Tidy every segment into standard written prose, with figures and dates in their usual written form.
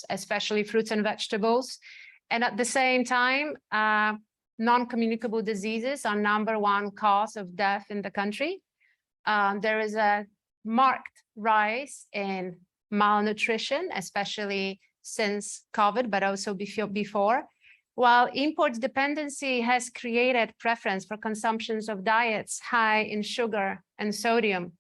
especially fruits and vegetables. And at the same time, non-communicable diseases are #1 cause of death in the country. There is a marked rise in malnutrition, especially since COVID, but also before. While import dependency has created preference for consumptions of diets high in sugar and sodium.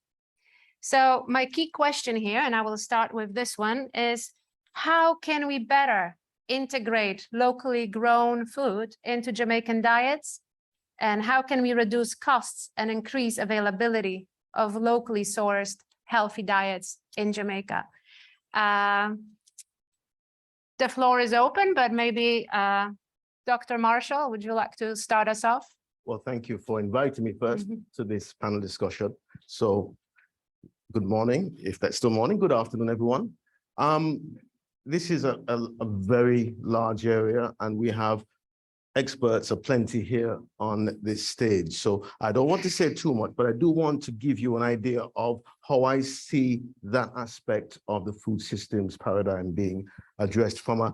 So my key question here, and I will start with this one, is how can we better integrate locally grown food into Jamaican diets? And how can we reduce costs and increase availability of locally sourced healthy diets in Jamaica? The floor is open, but maybe Dr. Marshall, would you like to start us off? Well, thank you for inviting me first to this panel discussion. So good morning, if that's still morning, good afternoon, everyone. This is a very large area, and we have experts aplenty here on this stage. So I don't want to say too much, but I do want to give you an idea of how I see that aspect of the food systems paradigm being addressed from a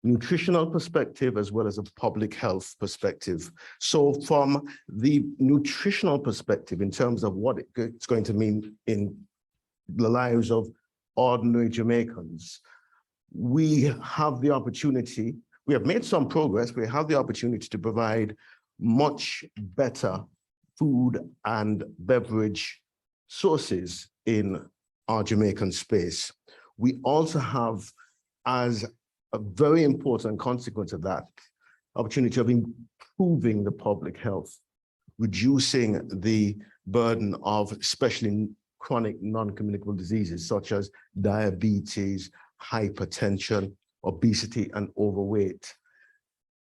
nutritional perspective as well as a public health perspective. So from the nutritional perspective, in terms of what it's going to mean in the lives of ordinary Jamaicans, we have the opportunity, we have made some progress, we have the opportunity to provide much better food and beverage sources in our Jamaican space. We also have, as a very important consequence of that, opportunity of improving the public health, reducing the burden of especially chronic non-communicable diseases such as diabetes, hypertension, obesity, and overweight.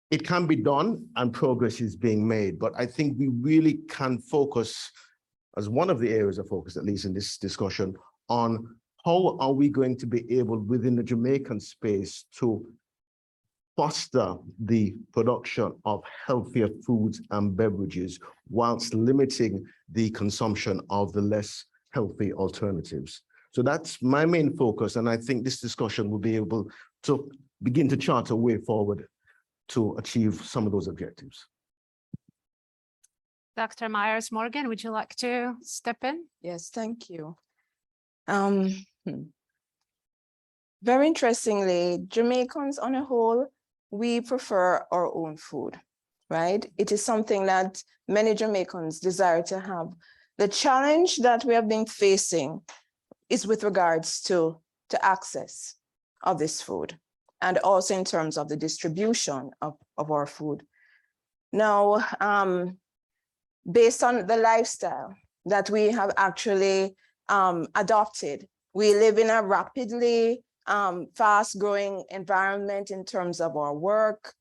It can be done and progress is being made, but I think we really can focus, as one of the areas of focus, at least in this discussion, on how are we going to be able within the Jamaican space to foster the production of healthier foods and beverages whilst limiting the consumption of the less healthy alternatives. So that's my main focus, and I think this discussion will be able to begin to chart a way forward to achieve some of those objectives. Dr. Myers-Morgan, would you like to step in? Yes, thank you. Very interestingly, Jamaicans on a whole, we prefer our own food, right? It is something that many Jamaicans desire to have. The challenge that we have been facing is with regards to access of this food, and also in terms of the distribution of our food. Now, based on the lifestyle that we have actually adopted, we live in a rapidly fast-growing environment in terms of our work.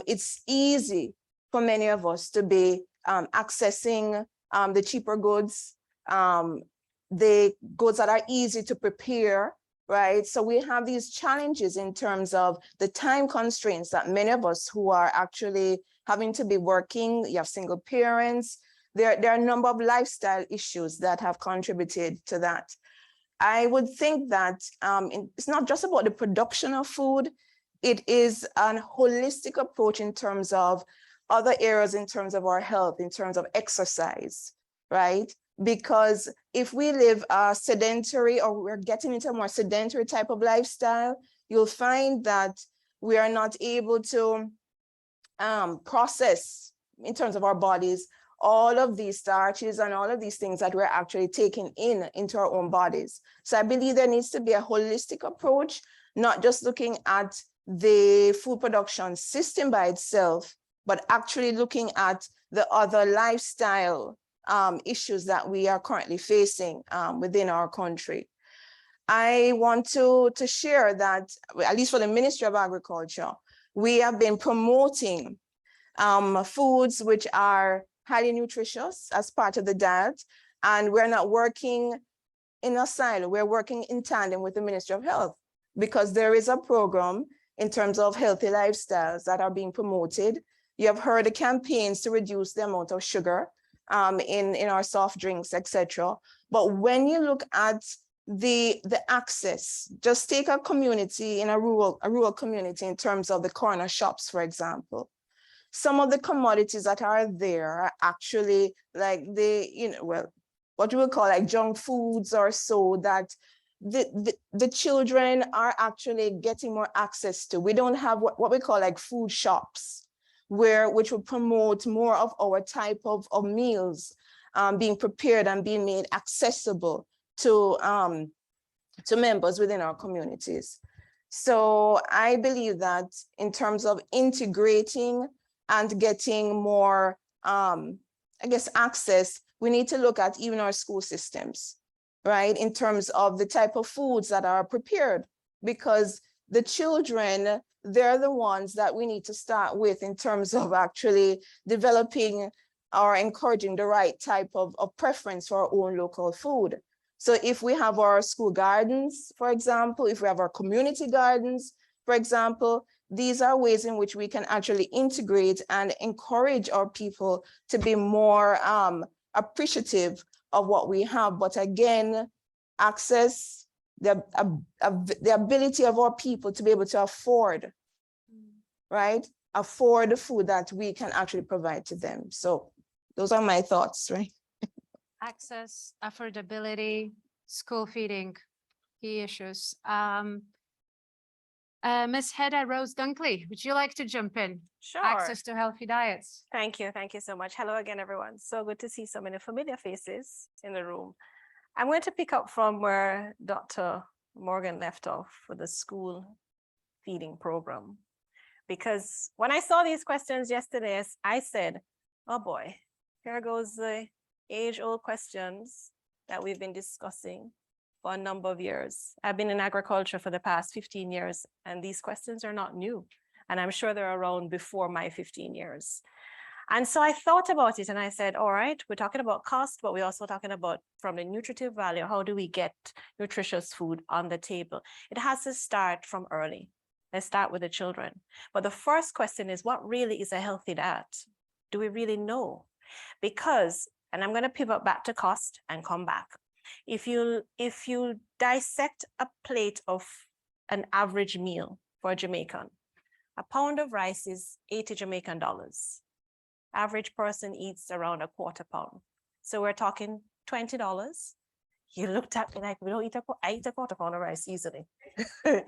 It's easy for many of us to be accessing the cheaper goods, the goods that are easy to prepare, right? So we have these challenges in terms of the time constraints that many of us who are actually having to be working, you have single parents, there are a number of lifestyle issues that have contributed to that. I would think that it's not just about the production of food, it is an holistic approach in terms of other areas, in terms of our health, in terms of exercise, right? Because if we live a sedentary, or we're getting into a more sedentary type of lifestyle, you'll find that we are not able to process in terms of our bodies all of these starches and all of these things that we're actually taking into our own bodies. So I believe there needs to be a holistic approach, not just looking at the food production system by itself, but actually looking at the other lifestyle issues that we are currently facing within our country. I want to share that, at least for the Ministry of Agriculture, we have been promoting foods which are highly nutritious as part of the diet, and we're not working in a silo, we're working in tandem with the Ministry of Health, because there is a program in terms of healthy lifestyles that are being promoted. You have heard the campaigns to reduce the amount of sugar in our soft drinks, etc. But when you look at the access. Just take a community in a rural community in terms of the corner shops, for example. Some of the commodities that are there are actually like what we would call like junk foods or so that the children are actually getting more access to. We don't have what we call like food shops which will promote more of our type of meals being prepared and being made accessible to members within our communities. So I believe that in terms of integrating and getting more, access, we need to look at even our school systems, right? In terms of the type of foods that are prepared, because the children, they're the ones that we need to start with in terms of actually developing or encouraging the right type of preference for our own local food. So if we have our school gardens, for example, if we have our community gardens, for example, these are ways in which we can actually integrate and encourage our people to be more appreciative of what we have. But again, access, the ability of our people to be able to afford, right? Afford the food that we can actually provide to them. So those are my thoughts, right? Access, affordability, school feeding, key issues. Ms. Hedda Rose Dunkley, would you like to jump in? Sure. Access to healthy diets. Thank you so much. Hello again, everyone. So good to see so many familiar faces in the room. I'm going to pick up from where Dr. Morgan left off for the school feeding program. Because when I saw these questions yesterday, I said, oh boy, here goes the age-old questions that we've been discussing for a number of years. I've been in agriculture for the past 15 years, and these questions are not new. And I'm sure they're around before my 15 years. And so I thought about it and I said, all right, we're talking about cost, but we're also talking about from the nutritive value, how do we get nutritious food on the table? It has to start from early. Let's start with the children. But the first question is, what really is a healthy diet? Do we really know? Because, and I'm going to pivot back to cost and come back. If you dissect a plate of an average meal for a Jamaican, a pound of rice is 80 Jamaican dollars. Average person eats around a quarter pound. So we're talking $20. You looked at me like, I eat a quarter pound of rice easily,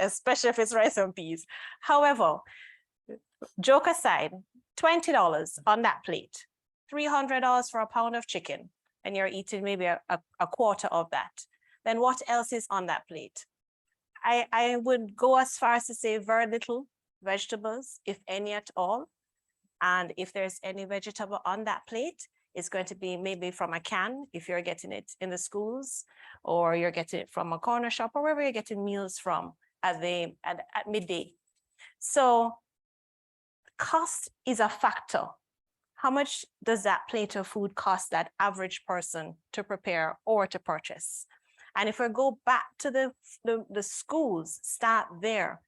especially if it's rice and peas. However, joke aside, $20 on that plate, $300 for a pound of chicken, and you're eating maybe a quarter of that. Then what else is on that plate? I would go as far as to say very little vegetables, if any at all. And if there's any vegetable on that plate, it's going to be maybe from a can, if you're getting it in the schools, or you're getting it from a corner shop, or wherever you're getting meals from at midday. So cost is a factor. How much does that plate of food cost that average person to prepare or to purchase? And if we go back to the schools, start there.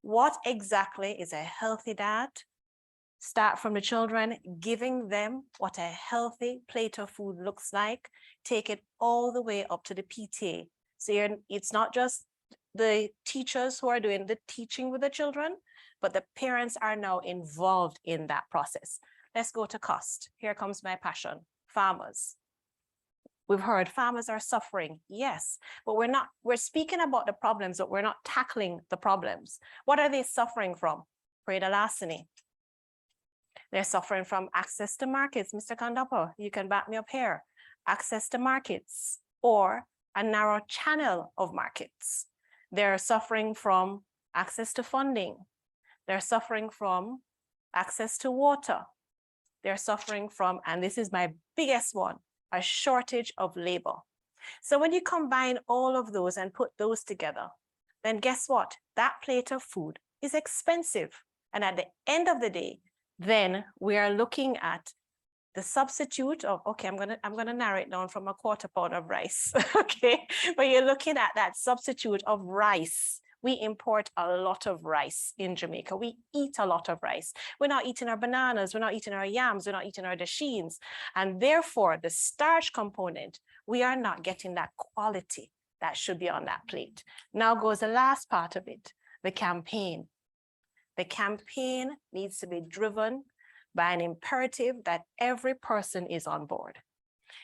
What exactly is a healthy diet? Start from the children, giving them what a healthy plate of food looks like. Take it all the way up to the PTA. So it's not just the teachers who are doing the teaching with the children, but the parents are now involved in that process. Let's go to cost. Here comes my passion, farmers. We've heard farmers are suffering, yes, but we're speaking about the problems, but we're not tackling the problems. What are they suffering from? Larceny. They're suffering from access to markets. Mr. Kandapo, you can back me up here. Access to markets or a narrow channel of markets. They're suffering from access to funding. They're suffering from access to water. They're suffering from, and this is my biggest one, a shortage of labor. So when you combine all of those and put those together, then guess what? That plate of food is expensive. And at the end of the day, then we are looking at the substitute of, okay, I'm gonna narrow it down from a quarter pound of rice, okay? But you're looking at that substitute of rice. We import a lot of rice in Jamaica. We eat a lot of rice. We're not eating our bananas, we're not eating our yams, we're not eating our dashins. And therefore, the starch component, we are not getting that quality that should be on that plate. Now goes the last part of it, the campaign. The campaign needs to be driven by an imperative that every person is on board.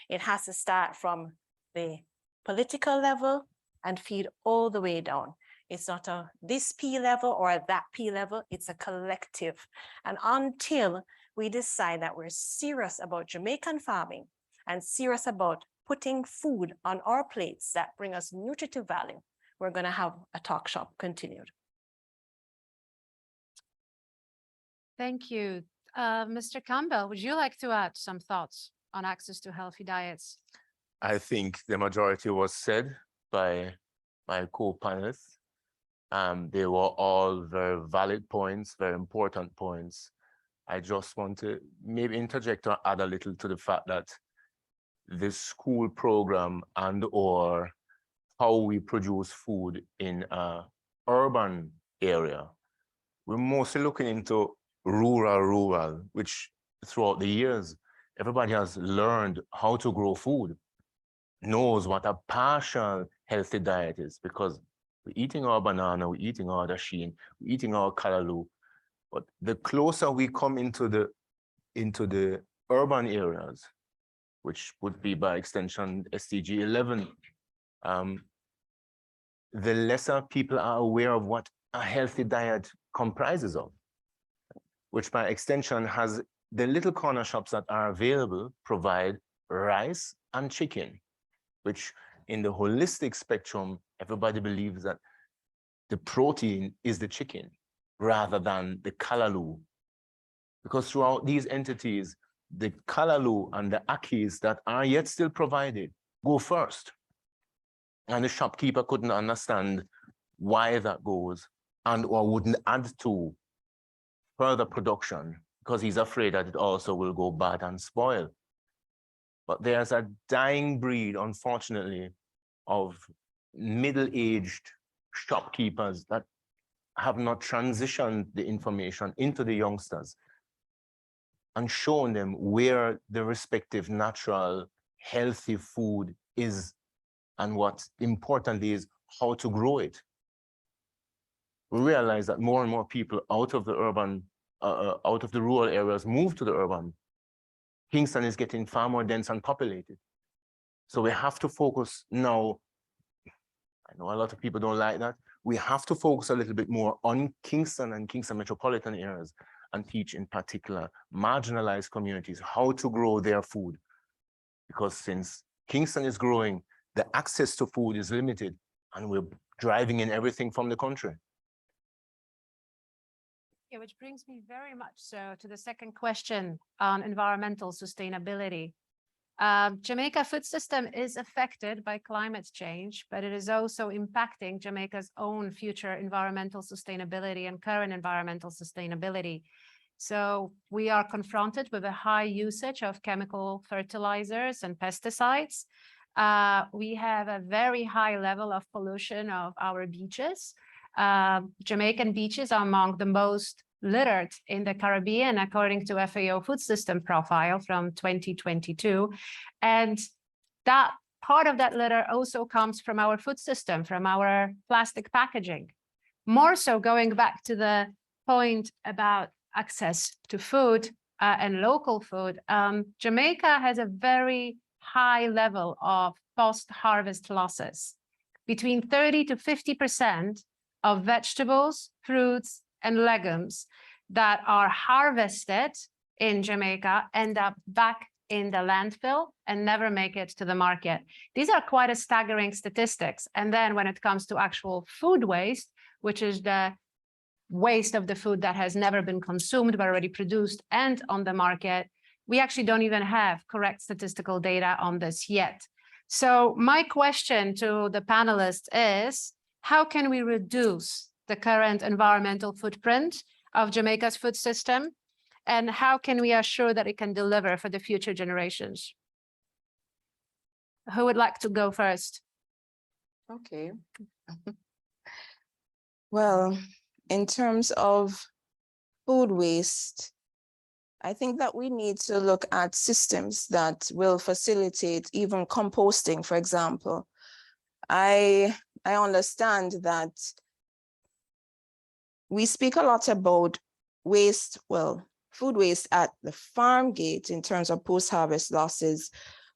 It has to start from the political level and feed all the way down. It's not a this P level or a that P level, it's a collective. And until we decide that we're serious about Jamaican farming and serious about putting food on our plates that bring us nutritive value, we're going to have a talk shop continued. Thank you. Mr. Campbell, would you like to add some thoughts on access to healthy diets? I think the majority was said by my co-panelists. They were all very valid points, very important points. I just want to maybe interject or add a little to the fact that the school program and or how we produce food in an urban area, we're mostly looking into rural, which throughout the years, everybody has learned how to grow food, knows what a partial healthy diet is, because we're eating our banana, we're eating our dasheen, we're eating our callaloo. But the closer we come into the urban areas, which would be by extension SDG 11, the lesser people are aware of what a healthy diet comprises of, which by extension has the little corner shops that are available provide rice and chicken, which in the holistic spectrum, everybody believes that the protein is the chicken rather than the callaloo. Because throughout these entities, the callaloo and the akis that are yet still provided go first. And the shopkeeper couldn't understand why that goes and or wouldn't add to further production because he's afraid that it also will go bad and spoil. But there's a dying breed, unfortunately, of middle-aged shopkeepers that have not transitioned the information into the youngsters and shown them where the respective natural, healthy food is and what importantly is how to grow it. We realize that more and more people out of the urban, out of the rural areas move to the urban. Kingston is getting far more dense and populated. So we have to focus now. I know a lot of people don't like that. We have to focus a little bit more on Kingston and Kingston metropolitan areas and teach in particular marginalized communities how to grow their food. Because since Kingston is growing, the access to food is limited and we're driving in everything from the country. Yeah, which brings me very much so to the second question on environmental sustainability. Jamaica food system is affected by climate change, but it is also impacting Jamaica's own future environmental sustainability and current environmental sustainability. So we are confronted with a high usage of chemical fertilizers and pesticides. We have a very high level of pollution of our beaches. Jamaican beaches are among the most littered in the Caribbean, according to FAO Food System Profile from 2022. And that part of that litter also comes from our food system, from our plastic packaging. More so, going back to the point about access to food and local food, Jamaica has a very high level of post-harvest losses. Between 30 to 50% of vegetables, fruits, and legumes that are harvested in Jamaica end up back in the landfill and never make it to the market. These are quite a staggering statistics. And then when it comes to actual food waste, which is the waste of the food that has never been consumed but already produced and on the market, we actually don't even have correct statistical data on this yet. So my question to the panelists is, how can we reduce the current environmental footprint of Jamaica's food system? And how can we assure that it can deliver for the future generations? Who would like to go first? Okay. Well, in terms of food waste, I think that we need to look at systems that will facilitate even composting, for example. I understand that we speak a lot about waste, well, food waste at the farm gate in terms of post-harvest losses,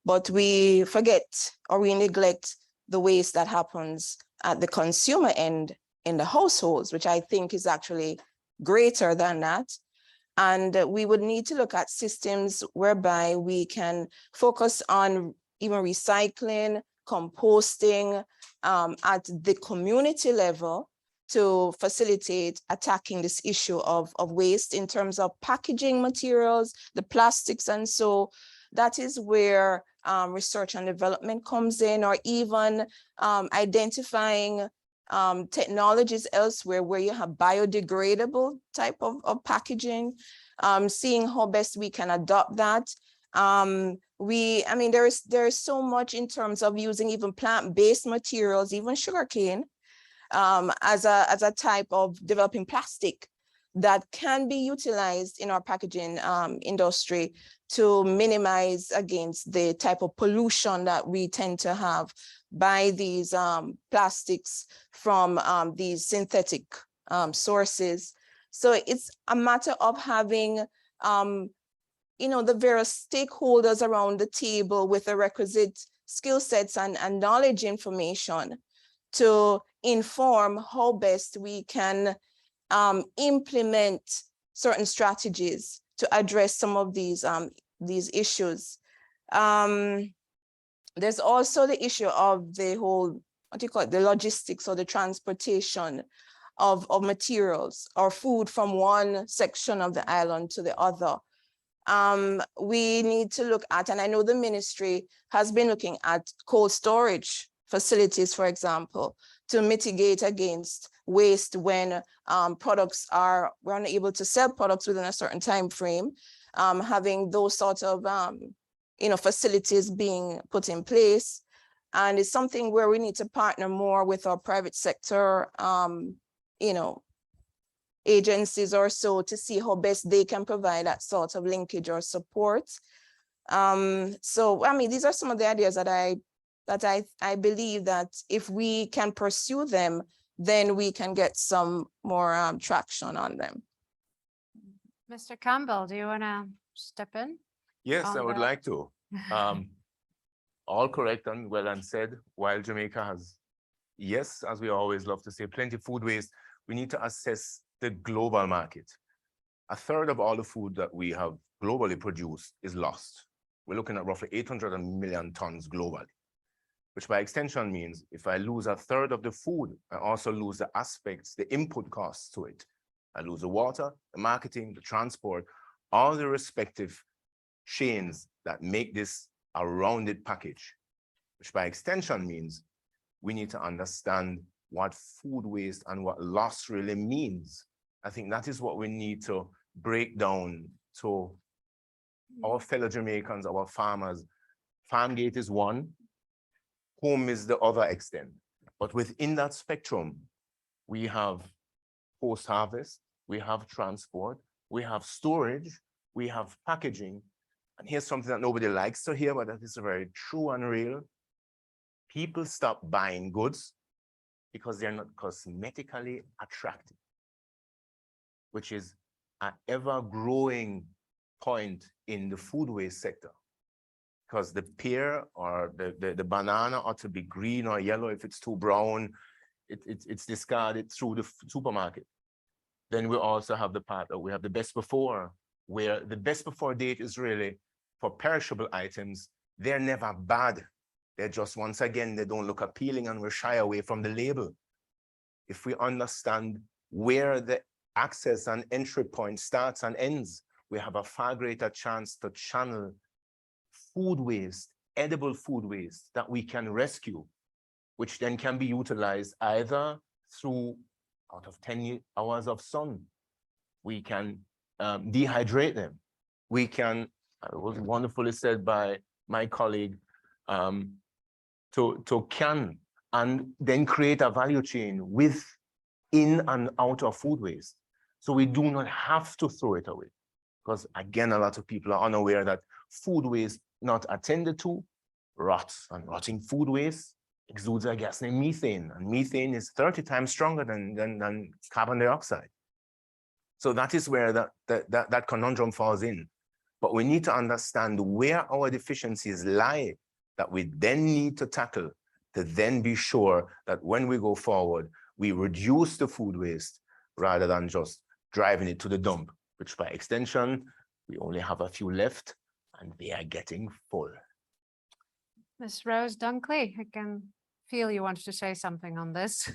but we forget or we neglect the waste that happens at the consumer end in the households, which I think is actually greater than that. And we would need to look at systems whereby we can focus on even recycling, composting at the community level to facilitate attacking this issue of waste in terms of packaging materials, the plastics. And so that is where research and development comes in, or even identifying technologies elsewhere where you have biodegradable type of packaging, seeing how best we can adopt that. I mean, there is so much in terms of using even plant-based materials, even sugarcane, as a type of developing plastic that can be utilized in our packaging industry to minimize against the type of pollution that we tend to have by these plastics from these synthetic sources. So it's a matter of having the various stakeholders around the table with the requisite skill sets and knowledge information to inform how best we can implement certain strategies to address some of these issues. There's also the issue of the whole, what do you call it, the logistics or the transportation of materials or food from one section of the island to the other. We need to look at, and I know the ministry has been looking at cold storage facilities, for example, to mitigate against waste when we're unable to sell products within a certain time frame. Having those sorts of facilities being put in place, and it's something where we need to partner more with our private sector agencies or so to see how best they can provide that sort of linkage or support. So I mean, these are some of the ideas that I believe that if we can pursue them, then we can get some more traction on them. Mr. Campbell, do you want to step in? Yes, on I would that? like to. All correct and well and said. While Jamaica has, yes, as we always love to say, plenty of food waste, we need to assess the global market. A third of all the food that we have globally produced is lost. We're looking at roughly 800 million tons globally, which by extension means if I lose a third of the food, I also lose the aspects, the input costs to it. I lose the water, the marketing, the transport, all the respective chains that make this a rounded package, which by extension means we need to understand what food waste and what loss really means. I think that is what we need to break down to our fellow Jamaicans, our farmers. Farm gate is one, home is the other extent. But within that spectrum, we have post-harvest, we have transport, we have storage, we have packaging. And here's something that nobody likes to hear, but that is very true and real. People stop buying goods because they're not cosmetically attractive, which is an ever-growing point in the food waste sector. Because the pear or the banana ought to be green or yellow. If it's too brown, it's discarded through the supermarket. Then we also have the part that we have the best before, where the best before date is really for perishable items. They're never bad. They're just, once again, they don't look appealing and we shy away from the label. If we understand where the access and entry point starts and ends, we have a far greater chance to channel food waste, edible food waste that we can rescue, which then can be utilized either through out of 10 hours of sun. We can dehydrate them. We can, it was wonderfully said by my colleague, to can and then create a value chain within and out of food waste. So we do not have to throw it away. Because again, a lot of people are unaware that food waste not attended to rots, and rotting food waste exudes a gas named methane, and methane is 30 times stronger than carbon dioxide. So that is where that conundrum falls in. But we need to understand where our deficiencies lie that we then need to tackle to then be sure that when we go forward, we reduce the food waste rather than just driving it to the dump, which by extension, we only have a few left and they are getting full. Ms. Rose Dunkley, I can feel you wanted to say something on this.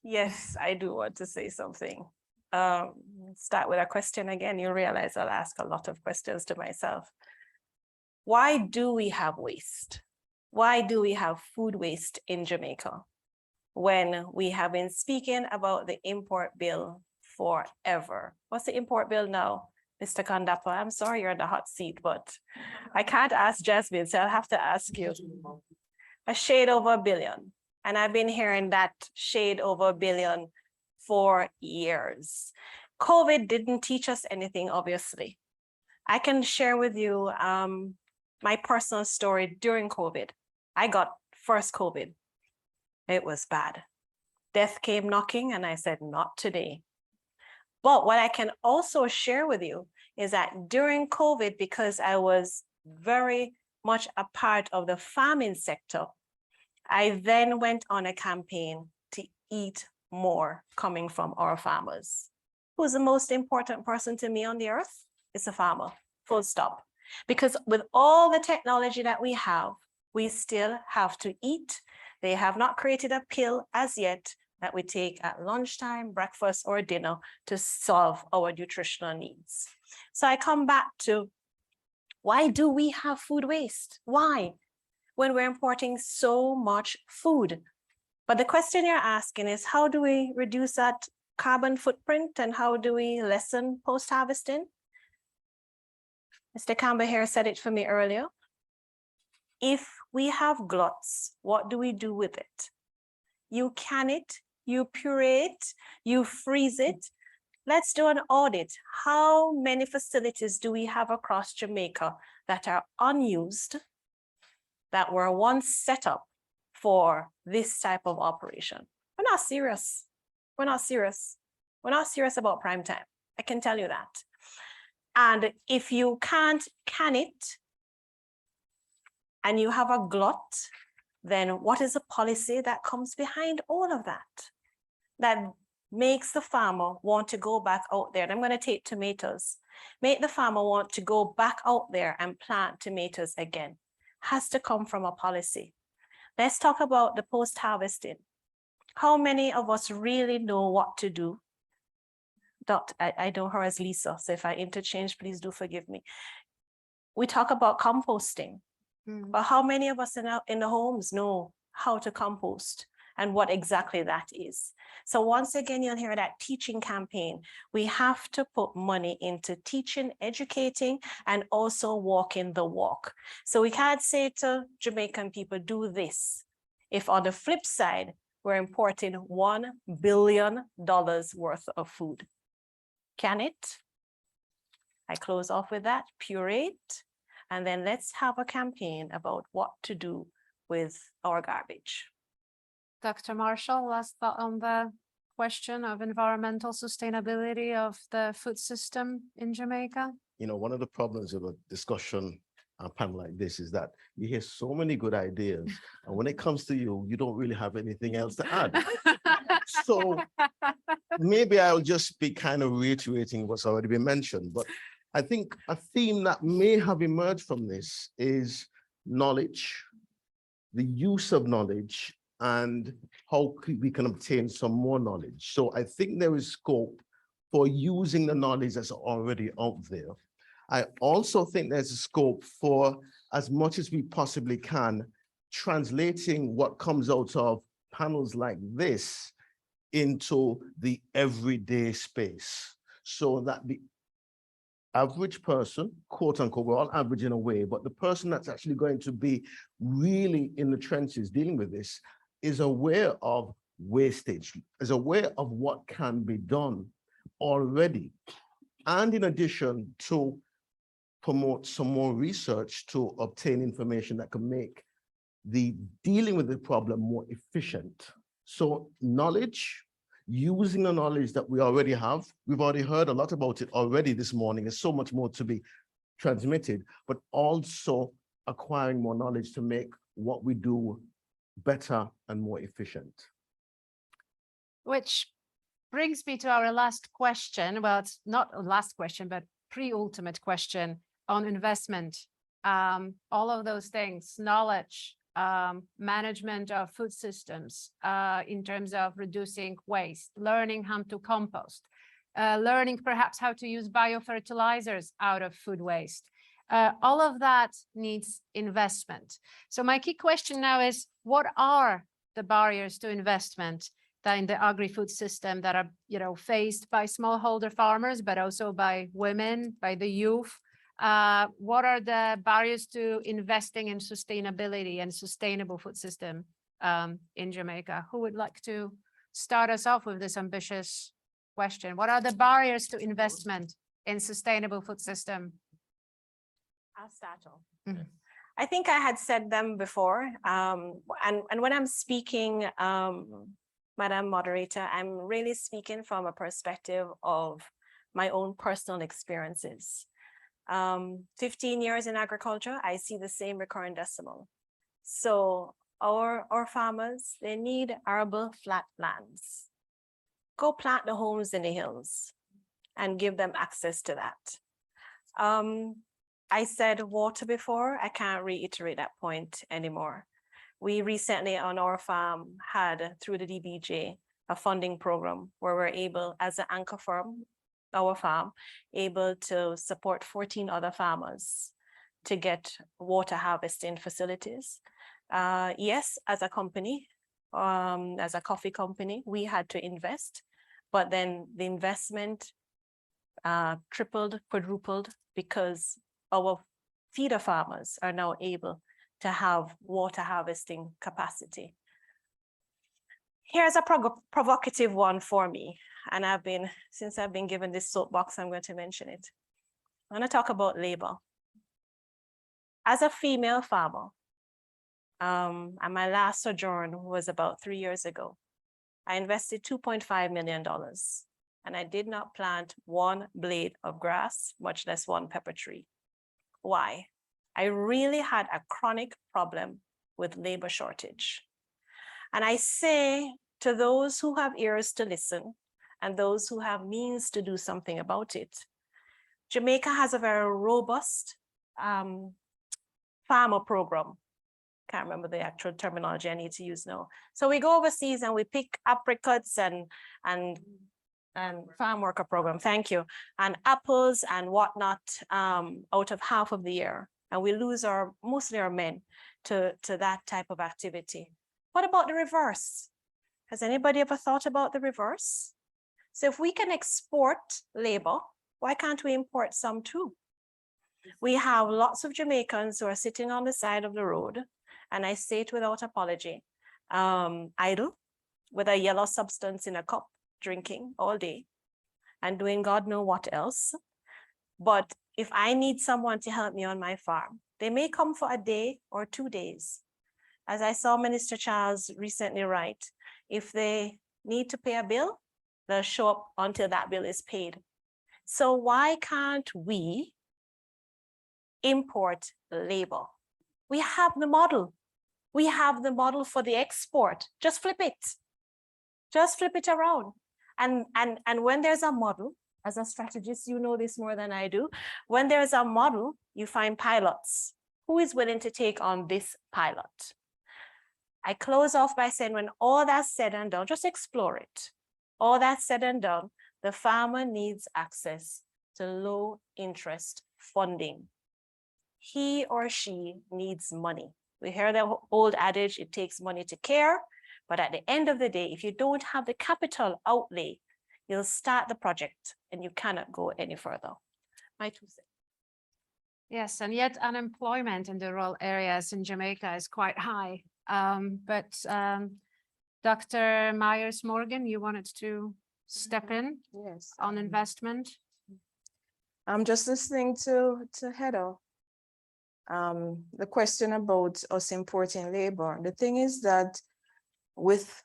Yes, I do want to say something. Start with a question again. You realize I'll ask a lot of questions to myself. Why do we have waste? Why do we have food waste in Jamaica when we have been speaking about the import bill forever? What's the import bill now, Mr. Kandapa? I'm sorry you're in the hot seat, but I can't ask Jasmine, so I'll have to ask you. A shade over $1 billion. And I've been hearing that shade over $1 billion for years. COVID didn't teach us anything, obviously. I can share with you my personal story during COVID. I got first COVID. It was bad. Death came knocking and I said, not today. But what I can also share with you is that during COVID, because I was very much a part of the farming sector, I then went on a campaign to eat more coming from our farmers. Who's the most important person to me on the earth? It's a farmer, full stop. Because with all the technology that we have, we still have to eat. They have not created a pill as yet that we take at lunchtime, breakfast, or dinner to solve our nutritional needs. So I come back to, why do we have food waste? Why? When we're importing so much food. But the question you're asking is, how do we reduce that carbon footprint and how do we lessen post-harvesting? Mr. Campbell here said it for me earlier. If we have gluts, what do we do with it? You can it, you puree it, you freeze it. Let's do an audit. How many facilities do we have across Jamaica that are unused, that were once set up for this type of operation? We're not serious. We're not serious. We're not serious about prime time. I can tell you that. And if you can't can it and you have a glut, then what is the policy that comes behind all of that? That makes the farmer want to go back out there. And I'm going to take tomatoes. Make the farmer want to go back out there and plant tomatoes again. Has to come from a policy. Let's talk about the post-harvesting. How many of us really know what to do? I know her as Lisa, so if I interchange, please do forgive me. We talk about composting, but how many of us in the homes know how to compost and what exactly that is? So once again, you'll hear that teaching campaign. We have to put money into teaching, educating, and also walking the walk. So we can't say to Jamaican people, do this, if on the flip side, we're importing $1 billion worth of food. Can it? I close off with that, puree it, and then let's have a campaign about what to do with our garbage. Dr. Marshall, last thought on the question of environmental sustainability of the food system in Jamaica? You know, one of the problems of a discussion panel like this is that you hear so many good ideas, and when it comes to you, you don't really have anything else to add. So maybe I'll just be kind of reiterating what's already been mentioned, but I think a theme that may have emerged from this is knowledge, the use of knowledge, and how we can obtain some more knowledge. So I think there is scope for using the knowledge that's already out there. I also think there's a scope for, as much as we possibly can, translating what comes out of panels like this into the everyday space, so that the average person, quote unquote, we're all average in a way, but the person that's actually going to be really in the trenches dealing with this is aware of wastage, is aware of what can be done already. And in addition, to promote some more research to obtain information that can make the dealing with the problem more efficient. So knowledge, using the knowledge that we already have, we've already heard a lot about it already this morning. There's so much more to be transmitted, but also acquiring more knowledge to make what we do better and more efficient. Which brings me to our last question. Well, it's not a last question, but pre-ultimate question on investment. All of those things, knowledge, management of food systems, in terms of reducing waste, learning how to compost, learning perhaps how to use biofertilizers out of food waste. All of that needs investment. So my key question now is, what are the barriers to investment that in the agri-food system that are, faced by smallholder farmers, but also by women, by the youth? What are the barriers to investing in sustainability and sustainable food system in Jamaica? Who would like to start us off with this ambitious question? What are the barriers to investment in sustainable food system? I'll start off. Mhm. I think I had said them before. And when I'm speaking, Madam Moderator, I'm really speaking from a perspective of my own personal experiences. 15 years in agriculture, I see the same recurrent decimal. So our farmers, they need arable flat lands. Go plant the homes in the hills and give them access to that. I said water before, I can't reiterate that point anymore. We recently on our farm had, through the DBJ, a funding program where we're able, as an anchor firm, our farm, able to support 14 other farmers to get water harvesting facilities. Yes, as a company, as a coffee company, we had to invest, but then the investment tripled, quadrupled, because our feeder farmers are now able to have water harvesting capacity. Here's a provocative one for me. And since I've been given this soapbox, I'm going to mention it. I'm going to talk about labor. As a female farmer, and my last sojourn was about 3 years ago, I invested $2.5 million, and I did not plant one blade of grass, much less one pepper tree. Why? I really had a chronic problem with labor shortage. And I say to those who have ears to listen and those who have means to do something about it, Jamaica has a very robust farmer program. Can't remember the actual terminology I need to use now. So we go overseas and we pick apricots and farm worker program, thank you, and apples and whatnot out of half of the year. And we lose mostly our men to that type of activity. What about the reverse? Has anybody ever thought about the reverse? So if we can export labor, why can't we import some too? We have lots of Jamaicans who are sitting on the side of the road, and I say it without apology, idle with a yellow substance in a cup, drinking all day and doing God knows what else. But if I need someone to help me on my farm, they may come for a day or 2 days. As I saw Minister Charles recently write, if they need to pay a bill, they'll show up until that bill is paid. So why can't we import labor? We have the model. We have the model for the export. Just flip it. Just flip it around. And when there's a model, as a strategist, you know this more than I do. When there's a model, you find pilots. Who is willing to take on this pilot? I close off by saying, when all that's said and done, just explore it. All that's said and done, the farmer needs access to low interest funding. He or she needs money. We hear the old adage, it takes money to care, but at the end of the day, if you don't have the capital outlay, you'll start the project and you cannot go any further. My 2 cents. Yes, and yet unemployment in the rural areas in Jamaica is quite high. Dr. Myers-Morgan, you wanted to step in Yes. on investment? I'm just listening to Heather. the question about us importing labor. The thing is that with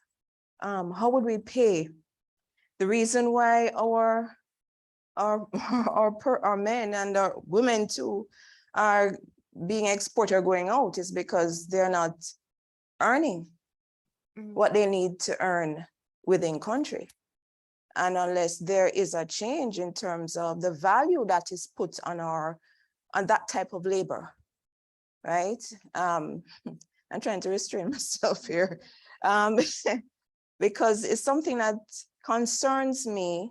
how would we pay? The reason why our men and our women too are being exported or going out is because they're not earning what they need to earn within country. And unless there is a change in terms of the value that is put on that type of labor, right? I'm trying to restrain myself here because it's something that concerns me,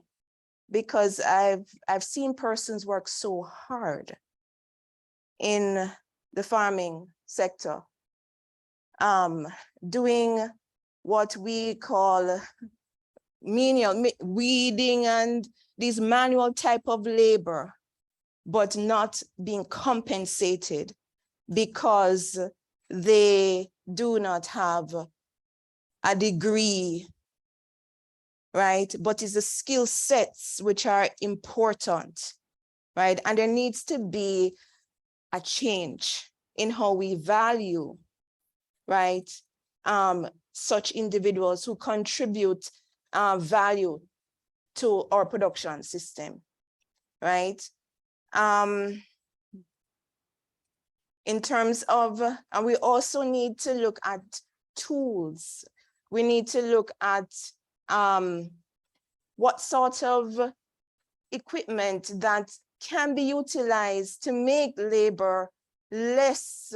because I've seen persons work so hard in the farming sector, doing what we call menial weeding and these manual type of labor, but not being compensated because they do not have a degree, right? But it's the skill sets which are important, right? And there needs to be a change in how we value, right? Such individuals who contribute value to our production system, right? In terms of, and we also need to look at tools. We need to look at what sort of equipment that can be utilized to make labor less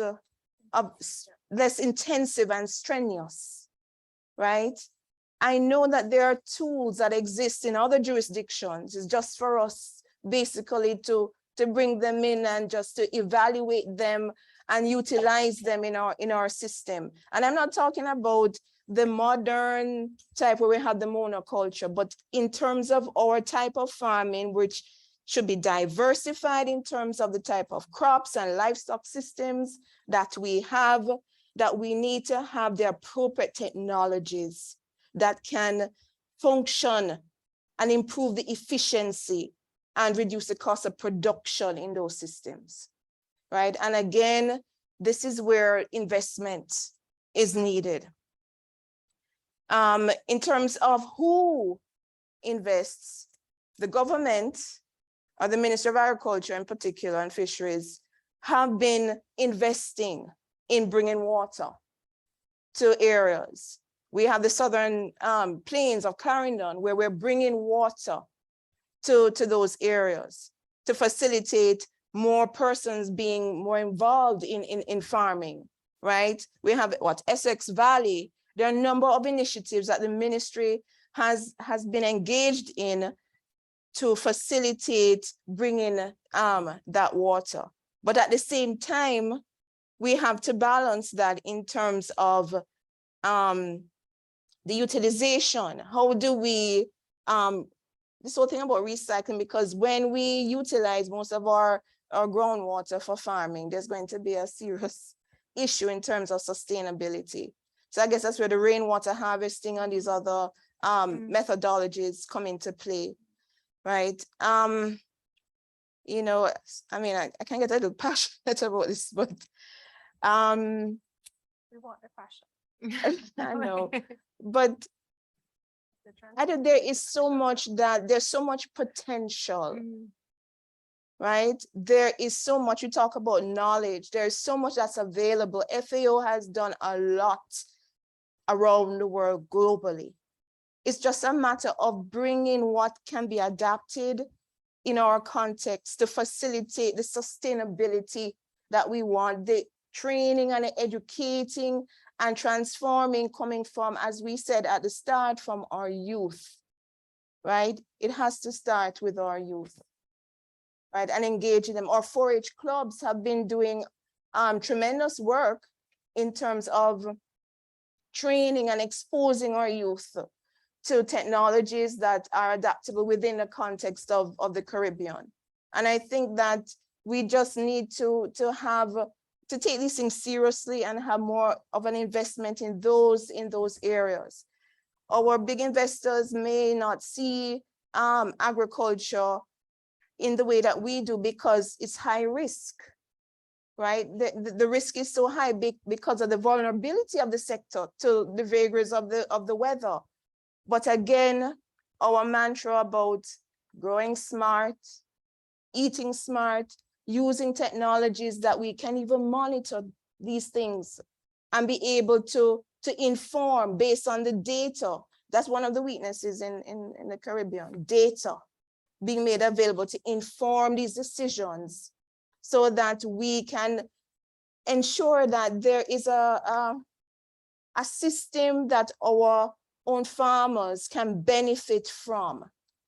intensive and strenuous, right? I know that there are tools that exist in other jurisdictions. It's just for us basically to bring them in and just to evaluate them and utilize them in our system. And I'm not talking about the modern type where we have the monoculture, but in terms of our type of farming, which should be diversified in terms of the type of crops and livestock systems that we have, that we need to have the appropriate technologies that can function and improve the efficiency and reduce the cost of production in those systems, right? And again, this is where investment is needed. In terms of who invests, the government or the Ministry of Agriculture in particular and Fisheries have been investing in bringing water to areas. We have the southern plains of Clarendon where we're bringing water to those areas to facilitate more persons being more involved in farming, right? We have Essex Valley. There are a number of initiatives that the ministry has been engaged in to facilitate bringing that water. But at the same time, we have to balance that in terms of the utilization. How do we, this whole thing about recycling, because when we utilize most of our groundwater for farming, there's going to be a serious issue in terms of sustainability. So I guess that's where the rainwater harvesting and these other methodologies come into play, right? You know, I mean, I can get a little passionate about this, but We want the passion. I know, but there is so much there's so much potential, right? There is so much, you talk about knowledge, there's so much that's available. FAO has done a lot around the world globally. It's just a matter of bringing what can be adapted in our context to facilitate the sustainability that we want, the training and educating and transforming coming from, as we said at the start, from our youth, right? It has to start with our youth, right? And engaging them. Our 4-H clubs have been doing tremendous work in terms of training and exposing our youth to technologies that are adaptable within the context of the Caribbean. And I think that we just need to take these things seriously and have more of an investment in those areas. Our big investors may not see agriculture in the way that we do because it's high risk, right? The risk is so high because of the vulnerability of the sector to the vagaries of the weather. But again, our mantra about growing smart, eating smart, using technologies that we can even monitor these things and be able to inform based on the data. That's one of the weaknesses in the Caribbean, data being made available to inform these decisions so that we can ensure that there is a system that our own farmers can benefit from,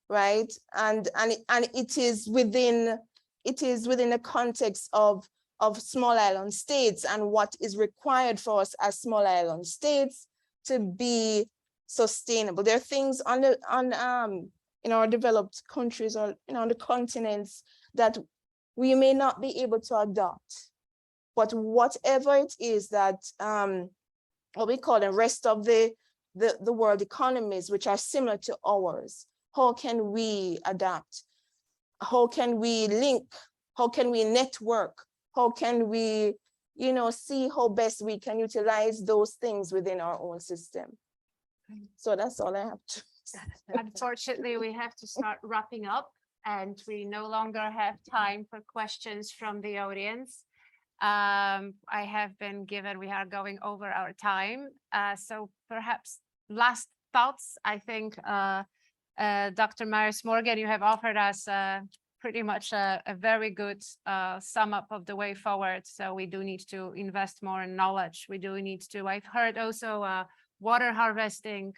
right? And it is within the context of small island states and what is required for us as small island states to be sustainable. There are things in our developed countries or on the continents that we may not be able to adopt. But whatever it is that what we call the rest of the world economies, which are similar to ours, how can we adapt? How can we link? How can we network? How can we, see how best we can utilize those things within our own system? So that's all I have to say. Unfortunately, we have to start wrapping up and we no longer have time for questions from the audience. I have been given, we are going over our time. So perhaps last thoughts, I think, Dr. Maris Morgan, you have offered us pretty much a very good sum up of the way forward. So we do need to invest more in knowledge. We do need to, I've heard also water harvesting,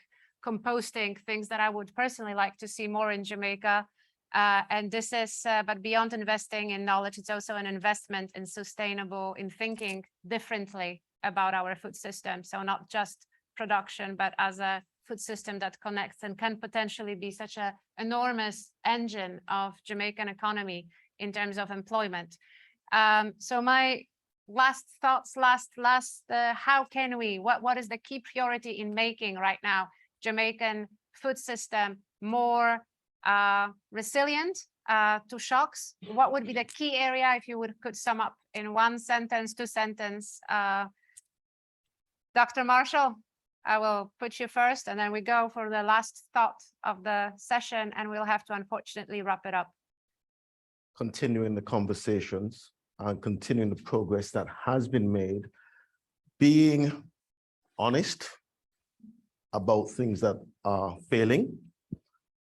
composting, things that I would personally like to see more in Jamaica. And this is, but beyond investing in knowledge, it's also an investment in sustainable, in thinking differently about our food system. So not just production, but as a food system that connects and can potentially be such an enormous engine of Jamaican economy in terms of employment. So my last thoughts, how can we, what is the key priority in making right now Jamaican food system more resilient to shocks? What would be the key area if you could sum up in one sentence, two sentence? Dr. Marshall, I will put you first and then we go for the last thought of the session and we'll have to unfortunately wrap it up. Continuing the conversations and continuing the progress that has been made, being honest about things that are failing.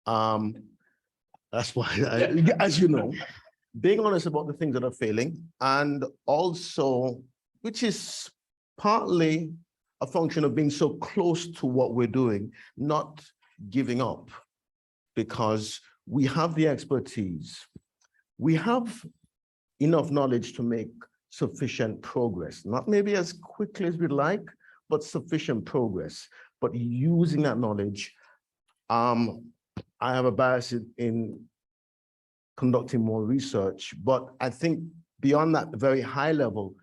That's why, as you know, being honest about the things that are failing, and also, which is partly a function of being so close to what we're doing, not giving up, because we have the expertise. We have enough knowledge to make sufficient progress, not maybe as quickly as we'd like, but sufficient progress. But using that knowledge, I have a bias in conducting more research, but I think beyond that very high level,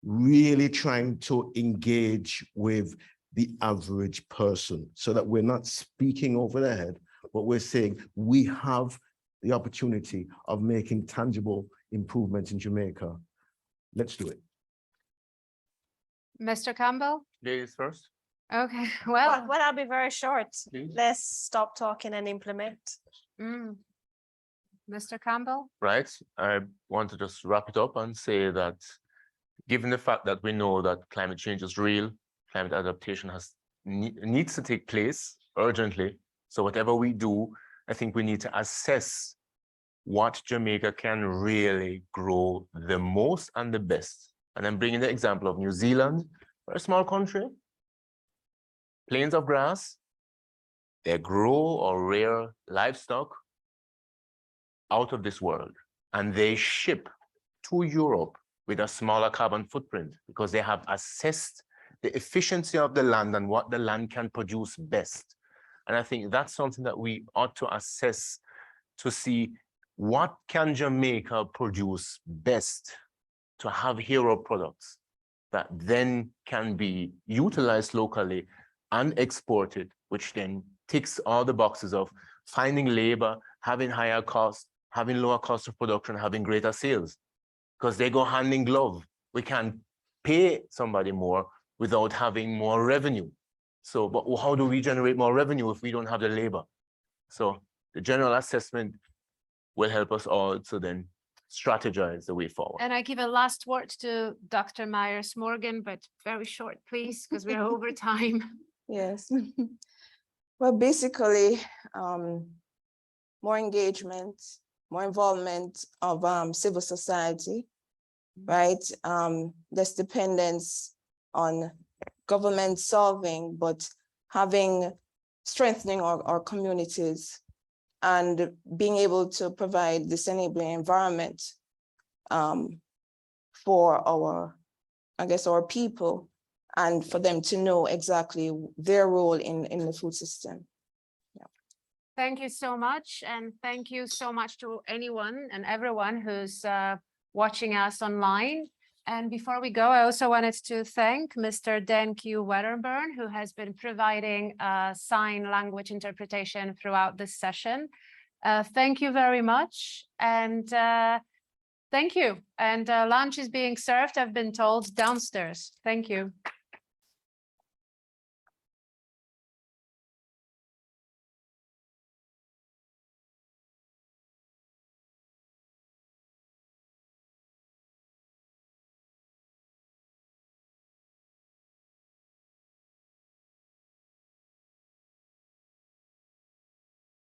really trying to engage with the average person so that we're not speaking over their head, but we're saying we have the opportunity of making tangible improvements in Jamaica. Let's do it. Mr. Campbell? Ladies first. Okay, well. Well, I'll be very short. Please. Let's stop talking and implement. Mr. Campbell? Right. I want to just wrap it up and say that given the fact that we know that climate change is real, climate adaptation needs to take place urgently. So whatever we do, I think we need to assess what Jamaica can really grow the most and the best. And I'm bringing the example of New Zealand, a small country, plains of grass, they grow or rear livestock out of this world, and they ship to Europe with a smaller carbon footprint because they have assessed the efficiency of the land and what the land can produce best. And I think that's something that we ought to assess to see what can Jamaica produce best to have hero products that then can be utilized locally and exported, which then ticks all the boxes of finding labor, having higher costs, having lower cost of production, having greater sales, because they go hand in glove. we can pay somebody more without having more revenue. So, but how do we generate more revenue if we don't have the labor? So the general assessment will help us all to then strategize the way forward. And I give a last word to Dr. Myers-Morgan, but very short, please, because we're over time. Yes. Well, basically, more engagement, more involvement of civil society, right? Less dependence on government solving, but strengthening our communities and being able to provide this enabling environment for our people, and for them to know exactly their role in the food system. Thank you so much. And thank you so much to anyone and everyone who's watching us online. And before we go, I also wanted to thank Mr. Dan Q. Wedderburn, who has been providing sign language interpretation throughout this session. Thank you very much. And thank you. And lunch is being served, I've been told, downstairs. Thank you.